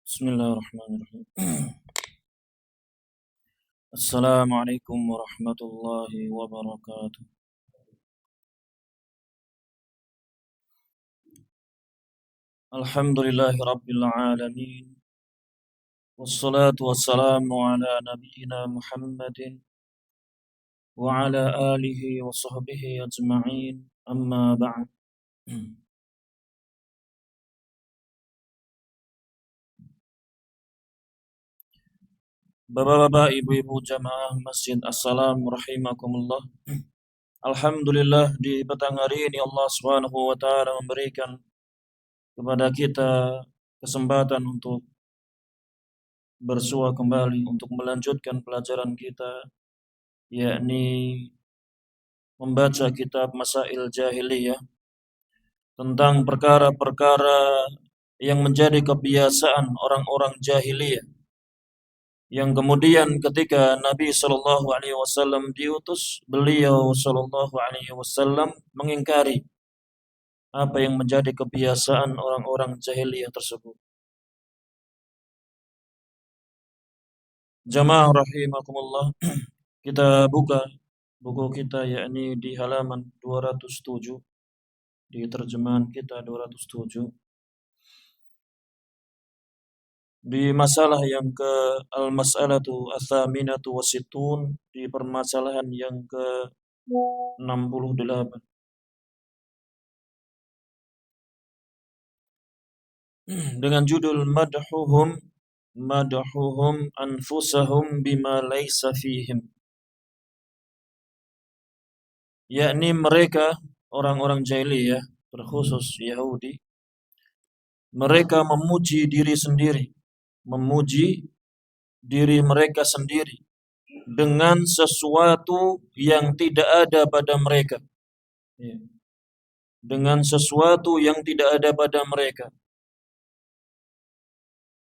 Bismillahirrahmanirrahim. Assalamualaikum warahmatullahi wabarakatuh. Alhamdulillahi rabbil alamin. Wassalatu wassalamu ala nabiyyina Muhammadin wa ala alihi wa sahbihi ajma'in. Amma ba'd. Bapak-bapak, ibu-ibu jamaah Masjid As-Salam rahimakumullah. Alhamdulillah, di petang hari ini Allah Subhanahu wa taala memberikan kepada kita kesempatan untuk bersua kembali untuk melanjutkan pelajaran kita, yakni membaca kitab Masail Jahiliyah tentang perkara-perkara yang menjadi kebiasaan orang-orang jahiliyah, yang kemudian ketika Nabi Shallallahu Alaihi Wasallam diutus, beliau Shallallahu Alaihi Wasallam mengingkari apa yang menjadi kebiasaan orang-orang jahiliyah tersebut. Jamaah rahimakumullah, kita buka buku kita yakni di halaman 207, di terjemahan kita 207, di masalah yang ke al-mas'alatu ats-tsaminatu wasittun, di permasalahan yang ke 68, dengan judul madhuhum anfusahum bima laisa fihim, yakni mereka orang-orang jahiliyah, terkhusus Yahudi, mereka memuji diri mereka sendiri dengan sesuatu yang tidak ada pada mereka. Dengan sesuatu yang tidak ada pada mereka.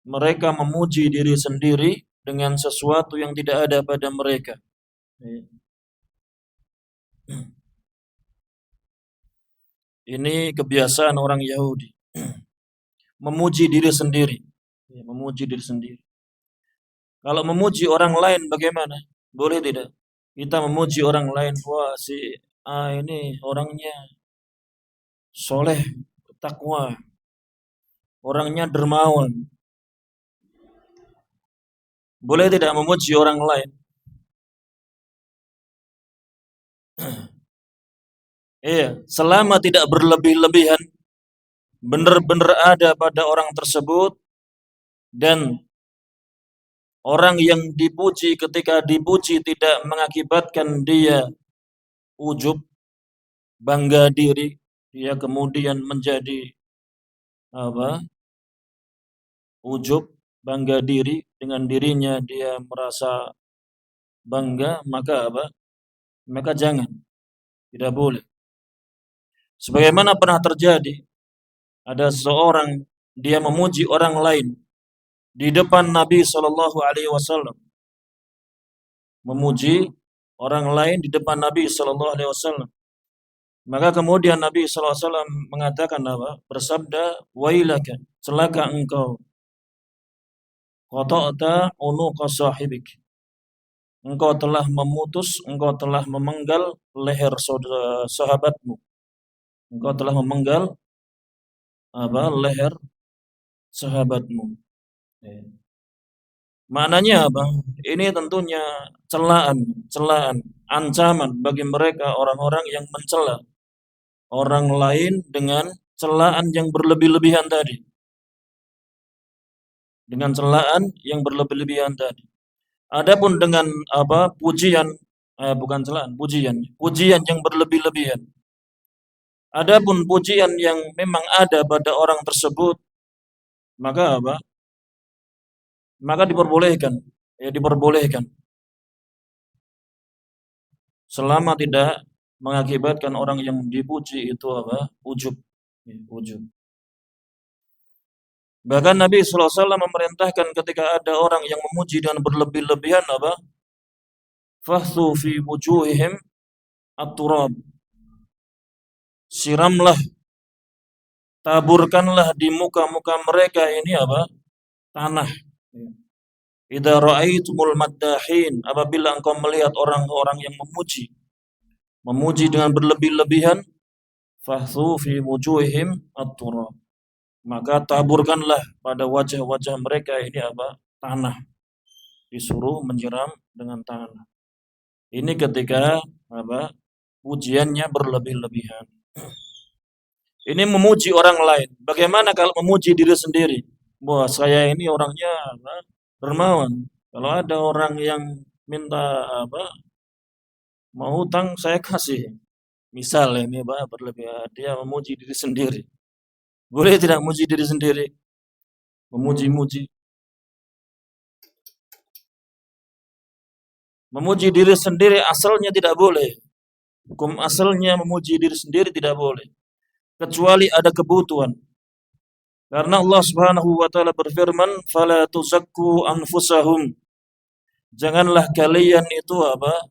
Mereka memuji diri sendiri dengan sesuatu yang tidak ada pada mereka. Ini kebiasaan orang Yahudi. Memuji diri sendiri. Memuji diri sendiri. Kalau memuji orang lain bagaimana? Boleh tidak? Kita memuji orang lain, wah si ini orangnya soleh, takwa, orangnya dermawan. Boleh tidak memuji orang lain? Iya, selama tidak berlebih-lebihan, benar-benar ada pada orang tersebut, dan orang yang dipuji ketika dipuji tidak mengakibatkan dia ujub, bangga diri, dia kemudian menjadi ujub, bangga diri, dengan dirinya dia merasa bangga, maka jangan, tidak boleh. Sebagaimana pernah terjadi, ada seseorang dia memuji orang lain di depan Nabi Shallallahu Alaihi Wasallam, memuji orang lain di depan Nabi Shallallahu Alaihi Wasallam. Maka kemudian Nabi Shallallahu Alaihi Wasallam mengatakan bersabda, wailaka, celaka engkau, qata'ta unuqa sahibik, engkau telah memenggal leher sahabatmu. Engkau telah memenggal leher sahabatmu. Maknanya apa? Ini tentunya celaan, ancaman bagi mereka orang-orang yang mencela orang lain dengan celaan yang berlebih-lebihan tadi. Dengan celaan yang berlebih-lebihan tadi. Adapun dengan pujian, bukan celaan, pujian yang berlebih-lebihan. Adapun pujian yang memang ada pada orang tersebut, maka maka diperbolehkan, selama tidak mengakibatkan orang yang dipuji itu ujub. Bahkan Nabi SAW memerintahkan ketika ada orang yang memuji dengan berlebih-lebihan apa? Fahthu fi wujuhihim at-turab. Siramlah, taburkanlah di muka-muka mereka ini apa? Tanah. Idza ra'aitumul maddahin, apabila engkau melihat orang-orang yang memuji dengan berlebih-lebihan, fahthu fi wujuhihim at-turab. Maka taburkanlah pada wajah-wajah mereka ini apa? Tanah. Disuruh menyiram dengan tanah. Ini ketika apa? Pujiannya berlebih-lebihan. Ini memuji orang lain. Bagaimana kalau memuji diri sendiri? Wah, saya ini orangnya apa? Dermawan. Kalau ada orang yang minta apa? Mau hutang, saya kasih. Misal ini apa? Berlebihan. Dia memuji diri sendiri. Boleh tidak memuji diri sendiri? Memuji-muji. Memuji diri sendiri asalnya tidak boleh. Hukum asalnya memuji diri sendiri tidak boleh. Kecuali ada kebutuhan. Karena Allah Subhanahu wa taala berfirman, "Fala tuzakku anfusahum." Janganlah kalian itu apa?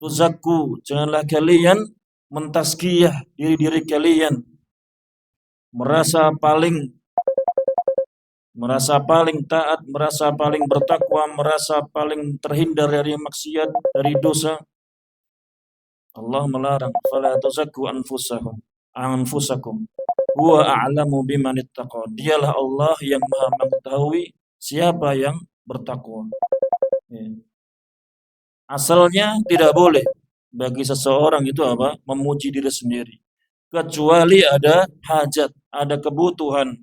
Tuzakku, janganlah kalian mentazkiyah diri-diri kalian. Merasa paling taat, merasa paling bertakwa, merasa paling terhindar dari maksiat, dari dosa. Allah melarang, "Fala tuzakku anfusakum. Huwa a'lamu biman ittaqa." Dialah Allah yang Maha mengetahui siapa yang bertakwa. Ya. Asalnya tidak boleh bagi seseorang itu apa? Memuji diri sendiri. Kecuali ada hajat, ada kebutuhan.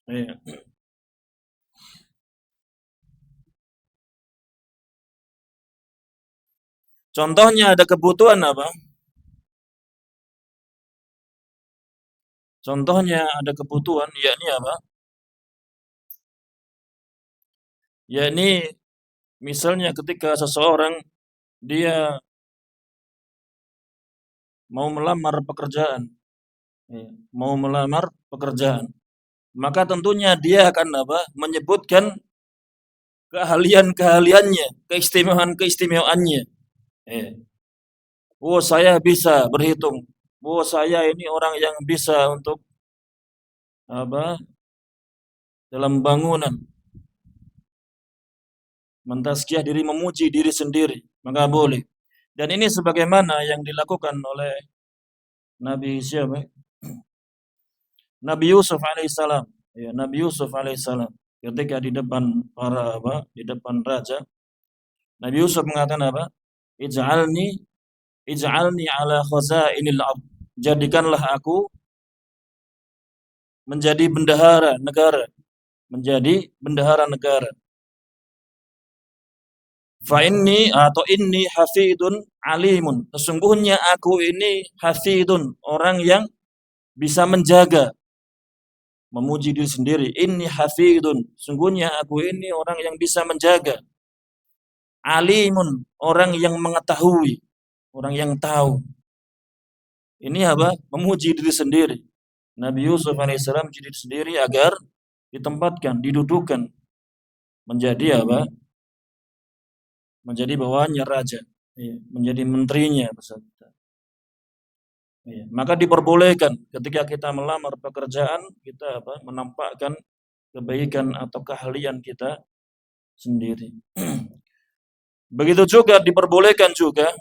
Ya. Contohnya ada kebutuhan apa? Contohnya ada kebutuhan, yakni apa? Yakni misalnya ketika seseorang dia mau melamar pekerjaan, ya, mau melamar pekerjaan, maka tentunya dia akan apa? Menyebutkan keahlian-keahliannya, keistimewaan-keistimewaannya. Ya. Oh, saya bisa berhitung. Oh, saya ini orang yang bisa untuk apa? Dalam bangunan, mentazkiyah diri, memuji diri sendiri, maka boleh. Dan ini sebagaimana yang dilakukan oleh Nabi siapa? Nabi Yusuf alaihissalam. Ya, Nabi Yusuf alaihissalam ketika di depan para apa? Di depan raja, Nabi Yusuf mengatakan apa? Ij'alni ij'alni ala khazainil ard. Jadikanlah aku menjadi bendahara negara, menjadi bendahara negara. Fa inni atau inni hafidun alimun. Sesungguhnya aku ini hafidun, orang yang bisa menjaga, memuji diri sendiri. Inni hafidun. Sesungguhnya aku ini orang yang bisa menjaga. Alimun, orang yang mengetahui, orang yang tahu. Ini apa? Memuji diri sendiri. Nabi Yusuf alaihissalam memuji diri sendiri agar ditempatkan, didudukan menjadi apa? Menjadi bawahannya raja, ya, menjadi menterinya beserta. Ya, maka diperbolehkan ketika kita melamar pekerjaan kita apa? Menampakkan kebaikan atau keahlian kita sendiri. Begitu juga diperbolehkan juga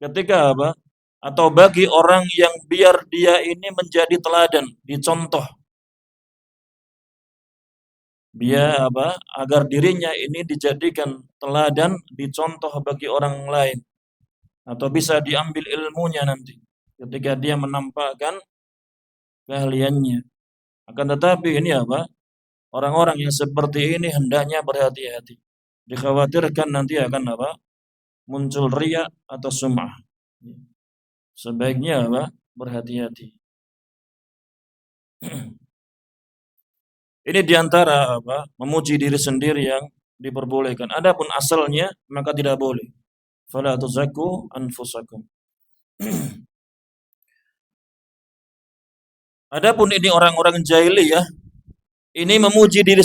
ketika apa? Atau bagi orang yang biar dia ini menjadi teladan, dicontoh. Biar apa? Agar dirinya ini dijadikan teladan, dicontoh bagi orang lain. Atau bisa diambil ilmunya nanti ketika dia menampakkan keahliannya. Akan tetapi ini apa? Orang-orang yang seperti ini hendaknya berhati-hati. Dikhawatirkan nanti akan apa? Muncul riya atau sum'ah. Sebaiknya apa? Berhati-hati. Ini diantara apa? Memuji diri sendiri yang diperbolehkan. Adapun asalnya maka tidak boleh. Fala tuzakku anfusakum. Adapun ini orang-orang jahiliyah, ini memuji diri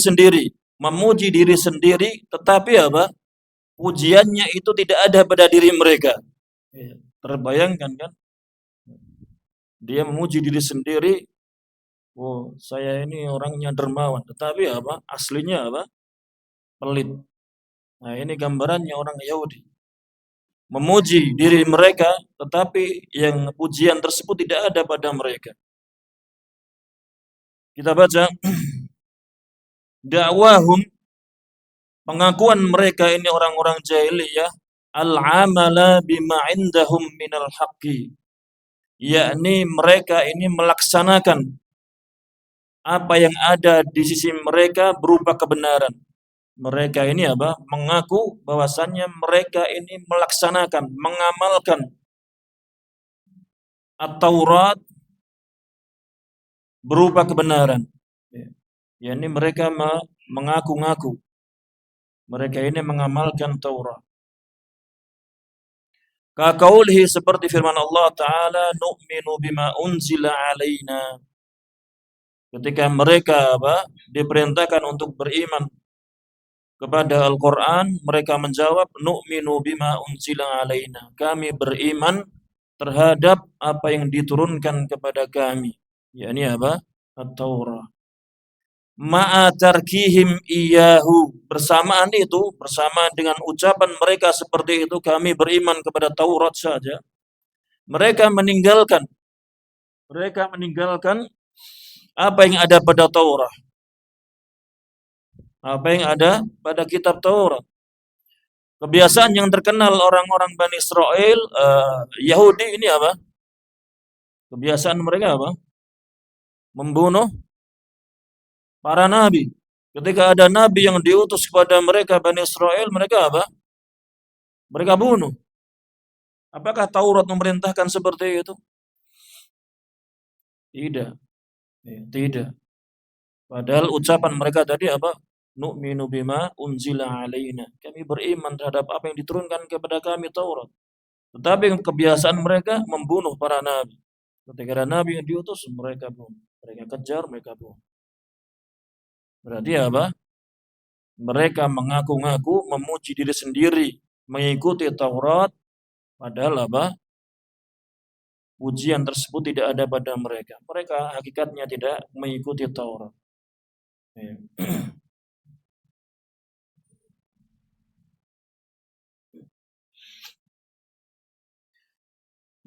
sendiri, tetapi apa? Pujiannya itu tidak ada pada diri mereka. Terbayangkan kan? Dia memuji diri sendiri, oh saya ini orangnya dermawan, tetapi apa? Aslinya apa? Pelit. Nah ini gambarannya orang Yahudi. Memuji diri mereka, tetapi yang pujian tersebut tidak ada pada mereka. Kita baca, dakwahum, pengakuan mereka ini orang-orang jahiliyah, al-amala bima indahum minal haqqi, yakni mereka ini melaksanakan apa yang ada di sisi mereka berupa kebenaran. Mereka ini apa? Mengaku bahwasannya mereka ini melaksanakan, mengamalkan At-Taurat berupa kebenaran. Yani mereka mengaku-ngaku mereka ini mengamalkan Taurat. Kaqaulihi, seperti firman Allah Ta'ala, nu'minu bima unzila alaina. Ketika mereka diperintahkan untuk beriman kepada Al-Quran, mereka menjawab, nu'minu bima unzila alaina. Kami beriman terhadap apa yang diturunkan kepada kami. Yakni apa? At-Taurat. Ma'a tarkihim iyahu, bersamaan dengan ucapan mereka seperti itu, kami beriman kepada Taurat saja. Mereka meninggalkan apa yang ada pada Taurat, apa yang ada pada kitab Taurat. Kebiasaan yang terkenal orang-orang Bani Israel, Yahudi ini apa? Kebiasaan mereka apa? Membunuh para nabi. Ketika ada nabi yang diutus kepada mereka Bani Israel, mereka apa? Mereka bunuh. Apakah Taurat memerintahkan seperti itu? Tidak. Tidak. Padahal ucapan mereka tadi apa? Nu'minu bima unzila alaina. Kami beriman terhadap apa yang diturunkan kepada kami Taurat. Tetapi kebiasaan mereka membunuh para nabi. Ketika ada nabi yang diutus, mereka bunuh. Mereka kejar, mereka bunuh. Berarti apa? Mereka mengaku-ngaku memuji diri sendiri, mengikuti Taurat, padahal apa? Pujian tersebut tidak ada pada mereka. Mereka hakikatnya tidak mengikuti Taurat.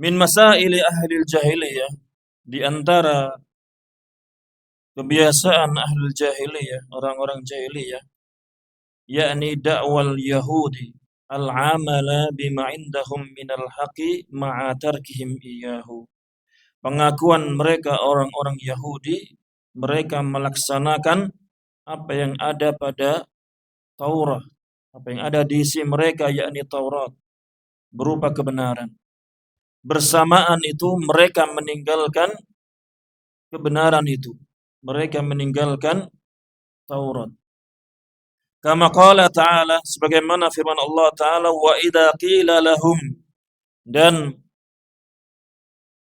Min masaili ahli jahiliyah, di antara kebiasaan ahli jahiliyah, orang-orang jahiliyah, yakni dakwal Yahudi al-amala bima indahum minal haqi ma'a tarkihim iyahu. Pengakuan mereka orang-orang Yahudi, mereka melaksanakan apa yang ada pada Taurat, apa yang ada di isi mereka yakni Taurat berupa kebenaran. Bersamaan itu mereka meninggalkan kebenaran itu. Mereka meninggalkan Taurat. Kama qala ta'ala, sebagaimana firman Allah Ta'ala, wa idza qila lahum, dan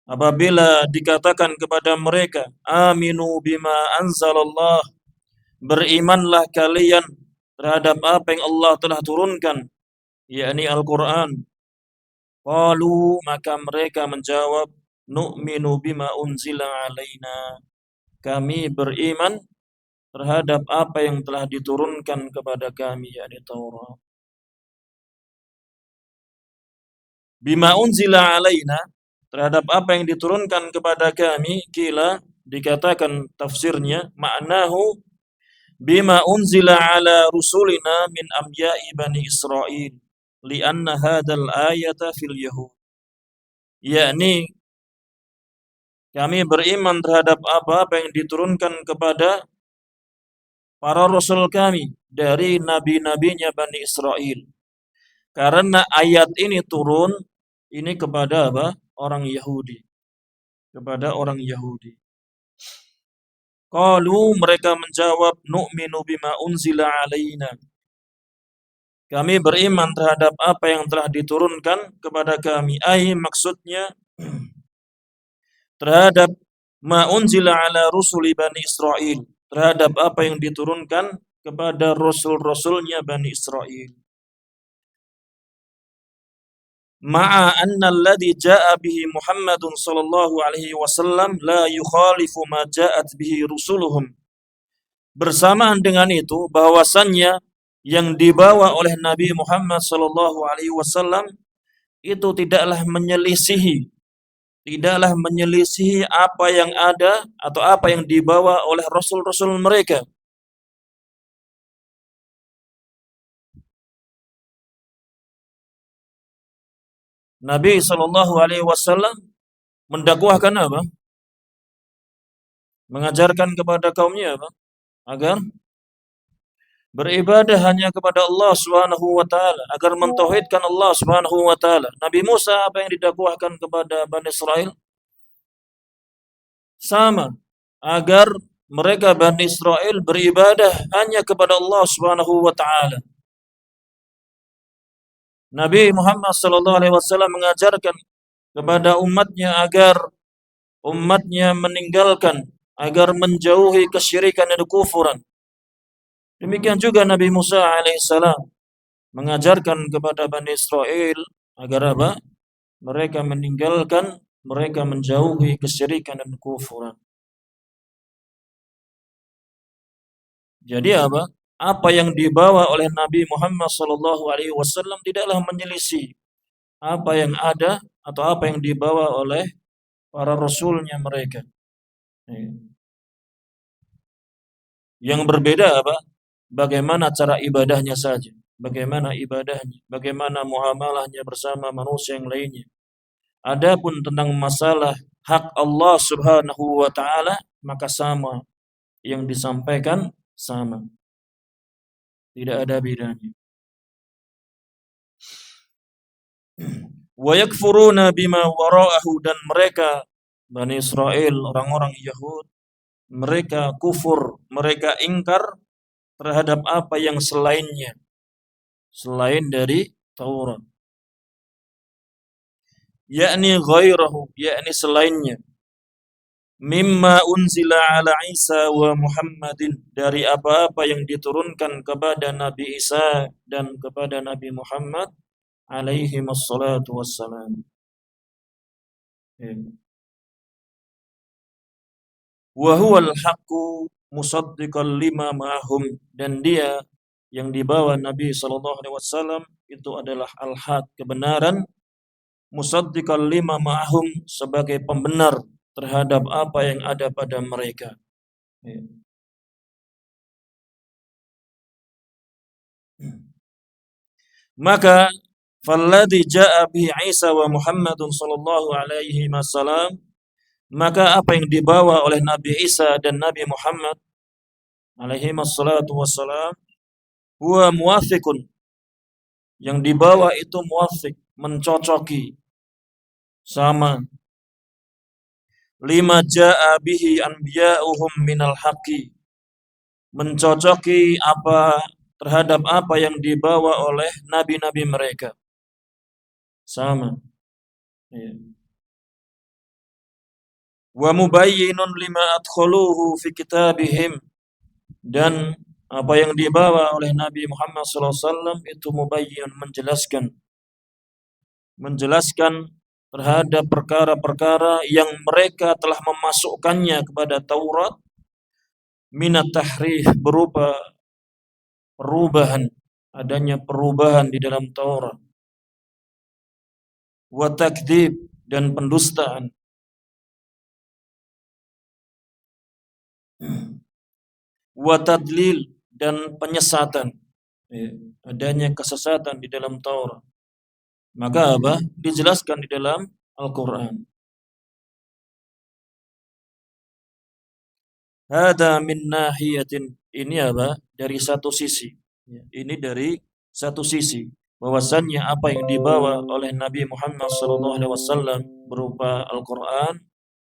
apabila dikatakan kepada mereka, aminu bima anzalallah, berimanlah kalian terhadap apa yang Allah telah turunkan, yakni Al-Quran. Qalu, maka mereka menjawab, nu'minu bima unzila alaina. Kami beriman terhadap apa yang telah diturunkan kepada kami, yakni Taurat. Bima unzila alaina, terhadap apa yang diturunkan kepada kami, kila, dikatakan tafsirnya, maknahu bima unzila ala rusulina min amya'i bani Israel, lianna hadal ayata fil yahud. Yakni kami beriman terhadap apa yang diturunkan kepada para rasul kami dari nabi-nabinya Bani Israel. Karena ayat ini turun ini kepada apa? Orang Yahudi. Kepada orang Yahudi. Qalu, mereka menjawab, nu'minu bima unzila alaina. Kami beriman terhadap apa yang telah diturunkan kepada kami. Maksudnya terhadap ma unzila ala rusuli Bani Israel, terhadap apa yang diturunkan kepada rasul-rasulnya Bani Israel. Ma'a anna alladhi ja'a bihi Muhammadun sallallahu alaihi wasallam la yukhalifu ma ja'at bihi rusuluhum. Bersamaan dengan itu, bahwasannya yang dibawa oleh Nabi Muhammad sallallahu alaihi wasallam itu tidaklah menyelisihi apa yang ada atau apa yang dibawa oleh rasul-rasul mereka. Nabi sallallahu alaihi wasallam mendakwahkan apa? Mengajarkan kepada kaumnya apa? Agar beribadah hanya kepada Allah Subhanahu wa taala, agar mentauhidkan Allah Subhanahu wa taala. Nabi Musa apa yang didakwahkan kepada Bani Israel? Sama, agar mereka Bani Israel beribadah hanya kepada Allah Subhanahu wa taala. Nabi Muhammad sallallahu alaihi wasallam mengajarkan kepada umatnya agar umatnya meninggalkan, agar menjauhi kesyirikan dan kekufuran. Demikian juga Nabi Musa alaihissalam mengajarkan kepada Bani Israel agar apa? Mereka meninggalkan, mereka menjauhi kesyirikan dan kekufuran. Jadi apa? Apa yang dibawa oleh Nabi Muhammad sallallahu alaihi wasallam tidaklah menyelisih apa yang ada atau apa yang dibawa oleh para rasulnya mereka. Yang berbeda apa? Bagaimana cara ibadahnya saja. Bagaimana ibadahnya, bagaimana muamalahnya bersama manusia yang lainnya. Adapun tentang masalah hak Allah Subhanahu wa taala, maka sama yang disampaikan sama. Tidak ada bedanya. Wa yakfuruna bima wara'ahu, dan mereka Bani Israel, orang-orang Yahud, mereka kufur, mereka ingkar terhadap apa yang selainnya, selain dari Taurat. Yakni ghairahu, yakni selainnya. Mimma unzila ala Isa wa Muhammadin, dari apa-apa yang diturunkan kepada Nabi Isa dan kepada Nabi Muhammad alaihi wassalatu wassalam. Wa huwal haqqu musaddiqan lima ma'hum, dan dia yang dibawa Nabi sallallahu alaihi wasallam itu adalah al-haq, kebenaran, musaddiqan lima ma'hum, sebagai pembenar terhadap apa yang ada pada mereka. Maka falladhi ja'a bihi Isa wa Muhammadun sallallahu alaihi wasallam, maka apa yang dibawa oleh Nabi Isa dan Nabi Muhammad alaihi wassalatu wassalam, huwa muwafiqun, yang dibawa itu muwafiq, mencocoki, sama, lima ja'a bihi anbiya'uhum minal haqqi, mencocoki apa terhadap apa yang dibawa oleh nabi-nabi mereka. Sama. Wa mubayyinun lima adkhuluhu fi kitabihim, dan apa yang dibawa oleh Nabi Muhammad SAW itu mubayyin, menjelaskan terhadap perkara-perkara yang mereka telah memasukkannya kepada Taurat, minat tahrif, berupa perubahan, adanya perubahan di dalam Taurat, wa takdzib, dan pendustaan, wa tadlil, dan penyesatan, adanya kesesatan di dalam Taurat. Maka apa? Dijelaskan di dalam Al-Quran. Hada min nahiyatin, ini apa? Dari satu sisi. Ini dari satu sisi, bahwasannya apa yang dibawa oleh Nabi Muhammad SAW berupa Al-Quran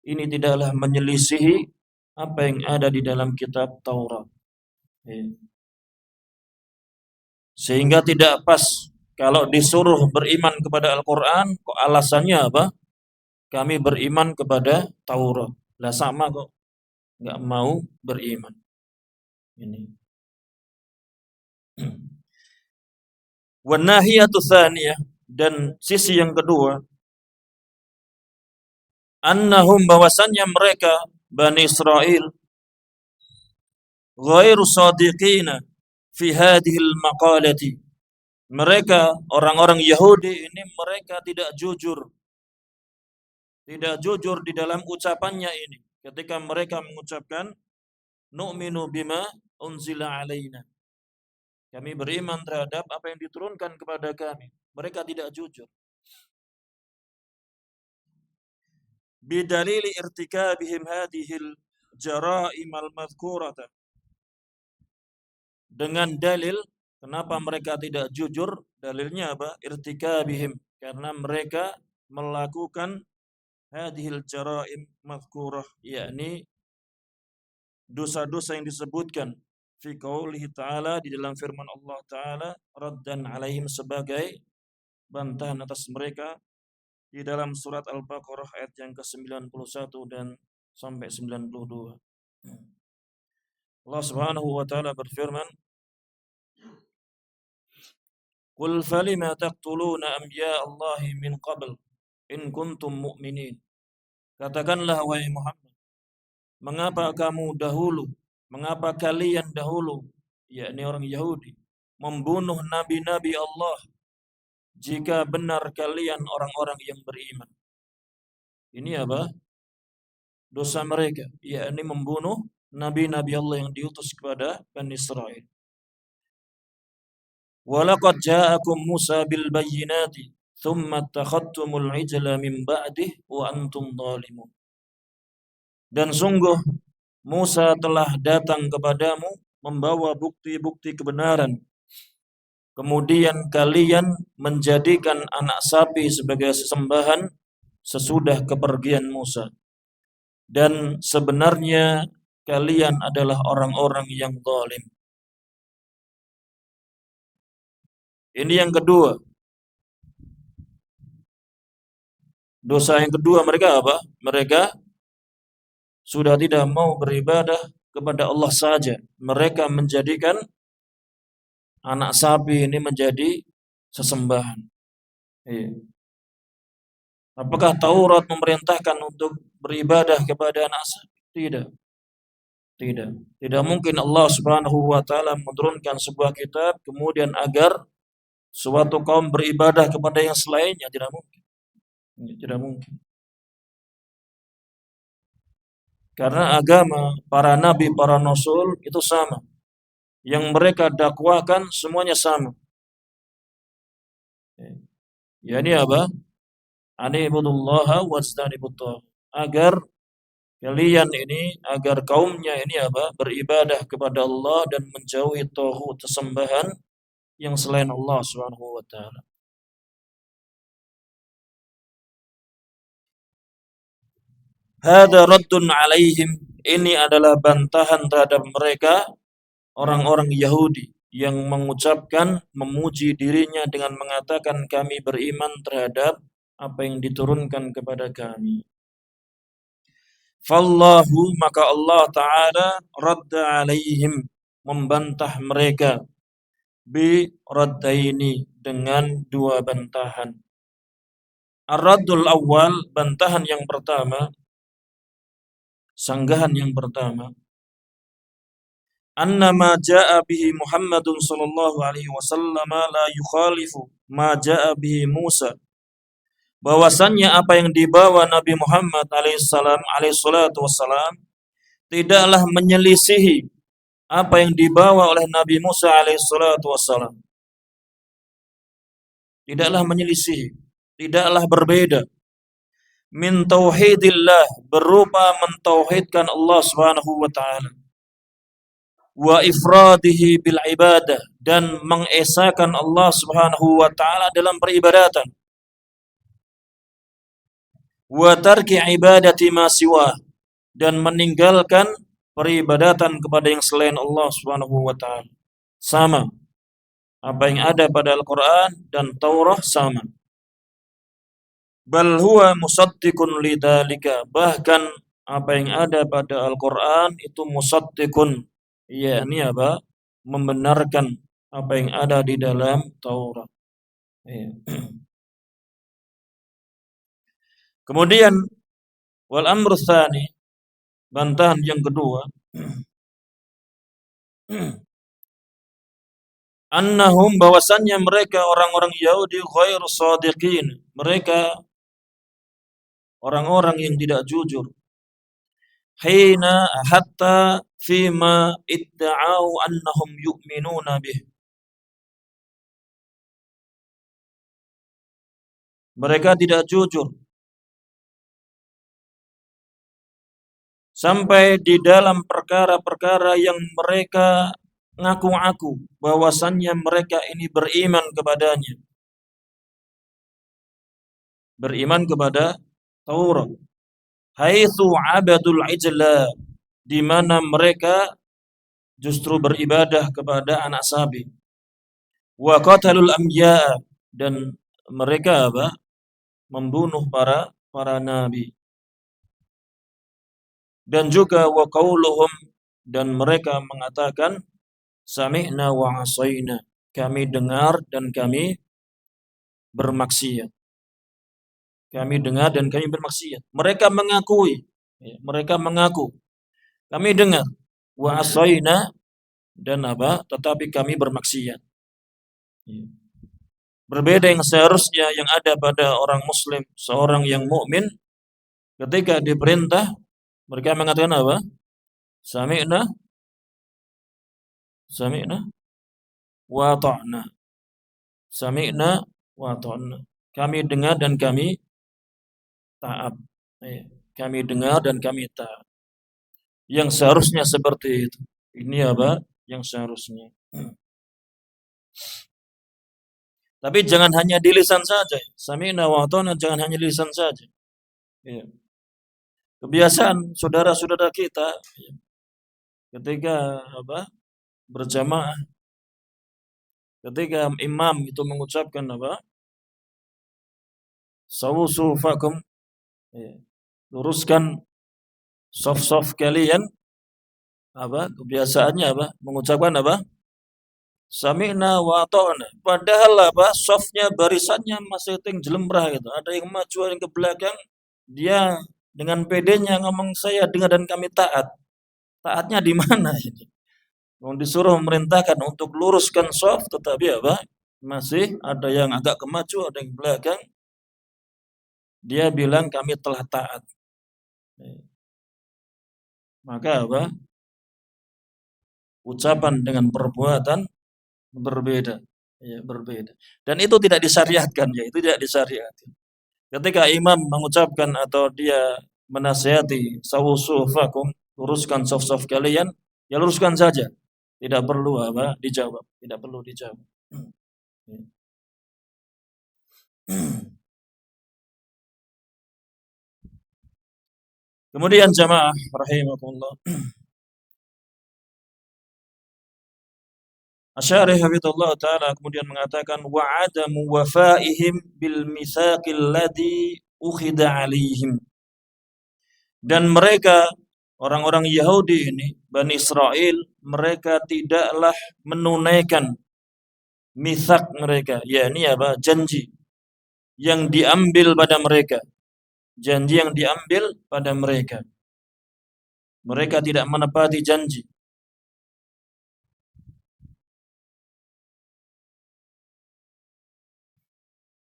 ini tidaklah menyelisihi apa yang ada di dalam kitab Taurat. Sehingga tidak pas kalau disuruh beriman kepada Al-Quran, kok alasannya apa? Kami beriman kepada Taurat. Lah sama kok, nggak mau beriman. Ini. Wan nahiyatu tsaniyah, dan sisi yang kedua, annahum bahwasannya mereka Bani Israel ghairu sadiqina fi hadhihi al-maqalati. Mereka orang-orang Yahudi ini mereka tidak jujur di dalam ucapannya ini. Ketika mereka mengucapkan nu'minu bima unzila alaina. Kami beriman terhadap apa yang diturunkan kepada kami. Mereka tidak jujur. Bidalili irtikabihim hadhil jara'im al-madhkurata. Dengan dalil kenapa mereka tidak jujur, dalilnya apa? Irtikabihim, karena mereka melakukan hadhil jara'im madhkurah, yakni dosa-dosa yang disebutkan fi qaulihi ta'ala, di dalam firman Allah Ta'ala, raddan alaihim, sebagai bantahan atas mereka, di dalam surat Al-Baqarah ayat yang ke-91 dan sampai 92. Allah Subhanahu wa taala berfirman, "Qul falima taqtuluna anbiya Allahi min qabl in kuntum mu'minin." Katakanlah wahai Muhammad, mengapa kalian dahulu, yakni orang Yahudi, membunuh nabi-nabi Allah jika benar kalian orang-orang yang beriman. Ini apa? Dosa mereka, yakni membunuh nabi-nabi Allah yang diutus kepada Bani Israel. Walaqad ja'akum Musa bil bayyinati thumma takhadtumul ijla min ba'dih wa antum zalimun. Dan sungguh Musa telah datang kepadamu membawa bukti-bukti kebenaran. Kemudian kalian menjadikan anak sapi sebagai sesembahan sesudah kepergian Musa. Dan sebenarnya kalian adalah orang-orang yang zalim. Ini yang kedua. Dosa yang kedua mereka apa? Mereka sudah tidak mau beribadah kepada Allah saja. Mereka menjadikan anak sapi ini menjadi sesembahan. Iya. Apakah Taurat memerintahkan untuk beribadah kepada anak sapi? Tidak. Tidak. Tidak mungkin Allah Subhanahu wa taala menurunkan sebuah kitab kemudian agar suatu kaum beribadah kepada yang selainnya, tidak mungkin. Tidak mungkin. Karena agama para nabi, para rasul itu sama. Yang mereka dakwakan semuanya sama. Ya ini apa? Anibudullaha wajtanibut taghut. Agar kalian ini, agar kaumnya ini apa? Beribadah kepada Allah dan menjauhi taghut, sesembahan yang selain Allah Subhanahu wa taala. Hada raddun alaihim, ini adalah bantahan terhadap mereka orang-orang Yahudi yang mengucapkan, memuji dirinya dengan mengatakan kami beriman terhadap apa yang diturunkan kepada kami. Fallahu, maka Allah Ta'ala radda alaihim, membantah mereka, bi raddaini, dengan dua bantahan. Ar-raddul awal, bantahan yang pertama, sanggahan yang pertama, anna ma jaa bihi Muhammadun sallallahu alaihi wasallam la yukhalifu ma jaa bihi Musa. Bahwasannya apa yang dibawa Nabi Muhammad alaihi salatu wassalam tidaklah menyelisihi apa yang dibawa oleh Nabi Musa alaihi salatu wassalam. Tidaklah menyelisihi, tidaklah berbeda. Min tauhidillah, berupa mentauhidkan Allah Subhanahu wa taala. Wa ifradihi bil ibadah, dan mengesakan Allah Subhanahu wa taala dalam peribadatan. Wa tarki ibadati ma siwa, dan meninggalkan peribadatan kepada yang selain Allah Subhanahu wa taala. Sama. Apa yang ada pada Al-Qur'an dan Taurah sama. Bal huwa musaddiqun lidzalika, bahkan apa yang ada pada Al-Quran itu musaddiqun, yakni apa? Membenarkan apa yang ada di dalam Taurat. Ya. Kemudian wal amru tsani, bantahan yang kedua, annahum, bahwasannya mereka orang-orang Yahudi ghairu shadiqin, mereka orang-orang yang tidak jujur. Hina hatta fima idda'au annahum yu'minuna bih. Mereka tidak jujur sampai di dalam perkara-perkara yang mereka ngaku-ngaku bahwasannya mereka ini beriman kepadanya. Beriman kepada Taurat. Haitsu abadul ijla, di mana mereka justru beribadah kepada anak sapi. Wa qatalul anbiya, dan mereka apa? Membunuh para nabi. Dan juga wa qauluhum, dan mereka mengatakan sami'na wa asaina, kami dengar dan kami bermaksiat. Kami dengar dan kami bermaksiat. Mereka mengakui, mereka mengaku kami dengar wa asaina, dan apa? Tetapi kami bermaksiat. Berbeda yang seharusnya yang ada pada orang muslim, seorang yang mukmin, ketika diperintah mereka mengatakan apa? Sami'na, sami'na wa ta'na. Sami'na wa ta'na. Kami dengar dan kami taat. Kami dengar dan kami taat. Yang seharusnya seperti itu. Ini apa? Yang seharusnya. Tapi jangan hanya di lisan saja. Sami'na wa ta'na, jangan hanya di lisan saja. Ya. Kebiasaan saudara-saudara kita ketika apa? Berjamaah, ketika imam itu mengucapkan apa? Sawu sufakum, luruskan saf-saf kalian, apa? Kebiasaannya apa? Mengucapkan apa? Sami'na wa ta'na. Padahal apa? Safnya, barisannya masih jelembrah gitu. Ada yang maju, ada yang ke belakang. Dia dengan pedenya ngomong saya dengar dan kami taat. Taatnya di mana ini? Disuruh memerintahkan untuk luruskan saf, tetapi apa? Masih ada yang agak ke maju, ada yang ke belakang. Dia bilang kami telah taat. Maka apa? Ucapan dengan perbuatan berbeda. Ya, berbeda. Dan itu tidak disyariatkan, ya, itu tidak disyariatkan. Ketika imam mengucapkan atau dia menasihati sawu sufakum, luruskan saf-saf kalian, ya luruskan saja. Tidak perlu apa? Dijawab, tidak perlu dijawab. Kemudian jamaah rahimakumullah, Asy'ari hafizallahu taala kemudian mengatakan wa adamu wafaihim bil mitsaqil ladzi ukhida alaihim. Dan mereka orang-orang Yahudi ini, Bani Israel, mereka tidaklah menunaikan mitsak mereka, yakni apa? Janji yang diambil pada mereka. Janji yang diambil pada mereka. Mereka tidak menepati janji.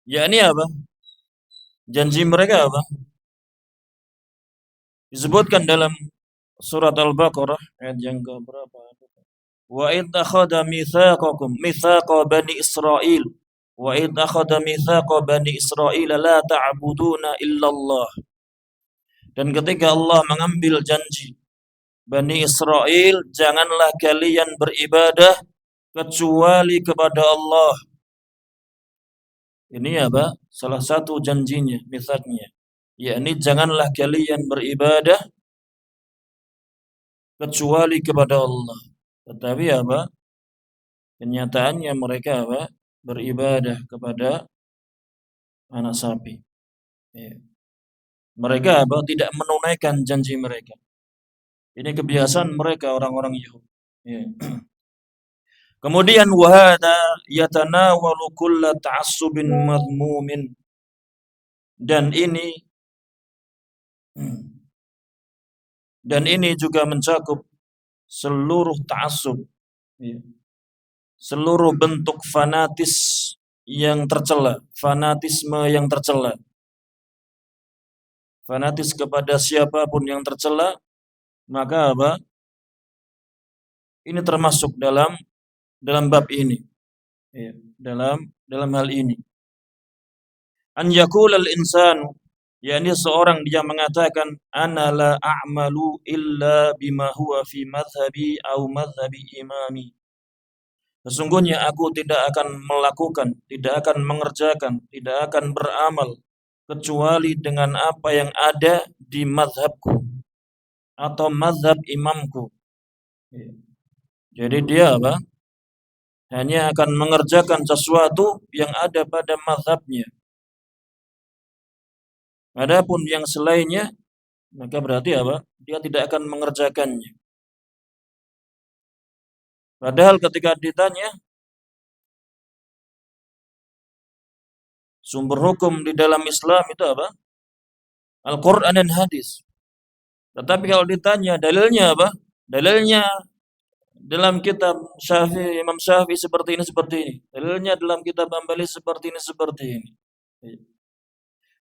Yakni apa? Janji mereka apa? Disebutkan dalam surat Al-Baqarah ayat yang ke berapa? Wa id akhadha mitsaqakum mitsaqa bani Israil, wa id akhadha mitsaqa bani Israil la ta'buduna illallah. Dan ketika Allah mengambil janji Bani Israel, janganlah kalian beribadah kecuali kepada Allah. Ini apa? Salah satu janjinya, mitsaqnya, yakni janganlah kalian beribadah kecuali kepada Allah. Tetapi apa? Kenyataannya mereka apa? Beribadah kepada anak sapi. Ya. Mereka apa? Tidak menunaikan janji mereka. Ini kebiasaan mereka orang-orang Yahudi. Ya. Kemudian wahada yatanawalu kulla ta'assubin madmumin, dan ini juga mencakup seluruh ta'assub, ya. Seluruh bentuk fanatis yang tercela, fanatisme yang tercela. Fanatis kepada siapapun yang tercela, maka apa? Ini termasuk dalam bab ini. Ya, dalam hal ini. An yaqulal insanu, yakni seorang dia mengatakan ana la a'malu illa bima huwa fi madhhabi au madhhabi imami. Sesungguhnya aku tidak akan melakukan, tidak akan mengerjakan, tidak akan beramal kecuali dengan apa yang ada di mazhabku atau mazhab imamku. Jadi dia apa? Hanya akan mengerjakan sesuatu yang ada pada mazhabnya. Adapun yang selainnya, maka berarti apa? Dia tidak akan mengerjakannya. Padahal ketika ditanya sumber hukum di dalam Islam itu apa? Al-Quran dan hadis. Tetapi kalau ditanya dalilnya apa? Dalilnya dalam kitab Syafi'i, Imam Syafi'i seperti ini. Dalilnya dalam kitab Hambali seperti ini.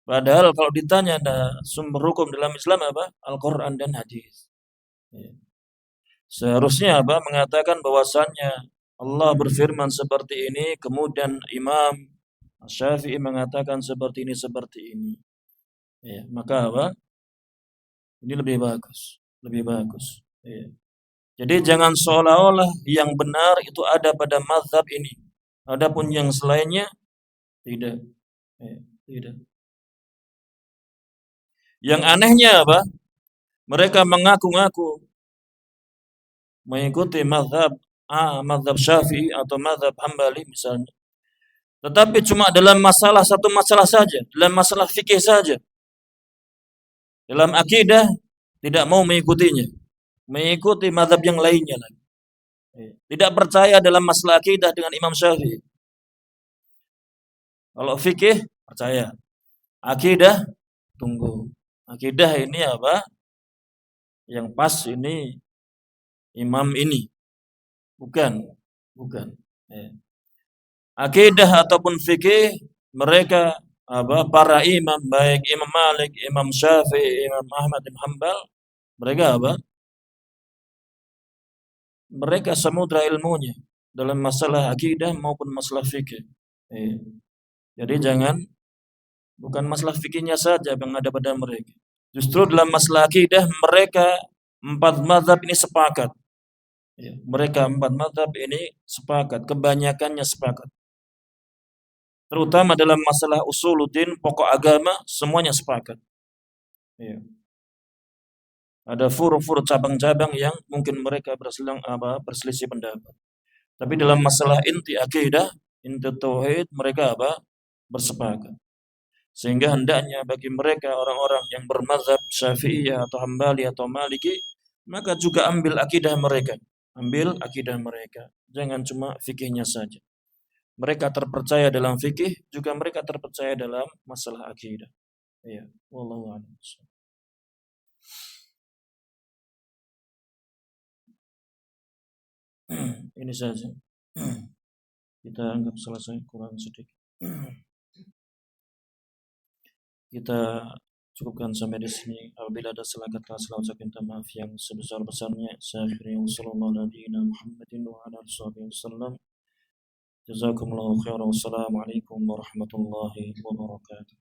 Padahal kalau ditanya ada sumber hukum dalam Islam apa? Al-Quran dan hadis. Seharusnya apa? Mengatakan bahwasannya Allah berfirman seperti ini, kemudian Imam Syafi'i mengatakan seperti ini. Ya, maka apa? Ini lebih bagus. Ya. Jadi jangan seolah-olah yang benar itu ada pada mazhab ini. Adapun yang selainnya tidak. Ya, tidak. Yang anehnya apa? Mereka mengaku-ngaku mengikuti mazhab mazhab Syafi'i atau mazhab Hambali misalnya. Tetapi cuma dalam satu masalah saja, dalam masalah fikih saja. Dalam akidah tidak mau mengikutinya, mengikuti mazhab yang lainnya lagi. Tidak percaya dalam masalah akidah dengan Imam Syafi'i. Kalau fikih percaya, akidah tunggu. Akidah ini apa? Yang pas ini imam ini. Bukan. Akidah ataupun fikih mereka apa? Para imam, baik Imam Malik, Imam Syafi'i, Imam Ahmad bin Hanbal, mereka apa? Mereka samudra ilmunya dalam masalah akidah maupun masalah fikih. Jadi bukan masalah fikihnya saja yang ada pada mereka. Justru dalam masalah akidah mereka 4 mazhab ini sepakat. Mereka 4 mazhab ini sepakat, kebanyakannya sepakat. Terutama dalam masalah usuluddin, pokok agama, semuanya sepakat. Ada furu-furu cabang-cabang yang mungkin mereka berselisih pendapat. Tapi dalam masalah inti akidah, inti tauhid, mereka bersepakat. Sehingga hendaknya bagi mereka orang-orang yang bermazhab Syafi'iyah atau Hambali atau Maliki, maka juga ambil akidah mereka. Jangan cuma fikihnya saja. Mereka terpercaya dalam fikih, juga mereka terpercaya dalam masalah akidah. Ya, wallahu a'lam. Ini saja. Kita anggap selesai, kurang sedikit. Kita cukupkan sampai di sini. Apabila ada salah kata, selalu minta maaf yang sebesar-besarnya. Sallallahu alaihi Muhammadin wa ala alihi wasallam. Jazakumullahu khairan. Wassalamualaikum warahmatullahi wabarakatuh.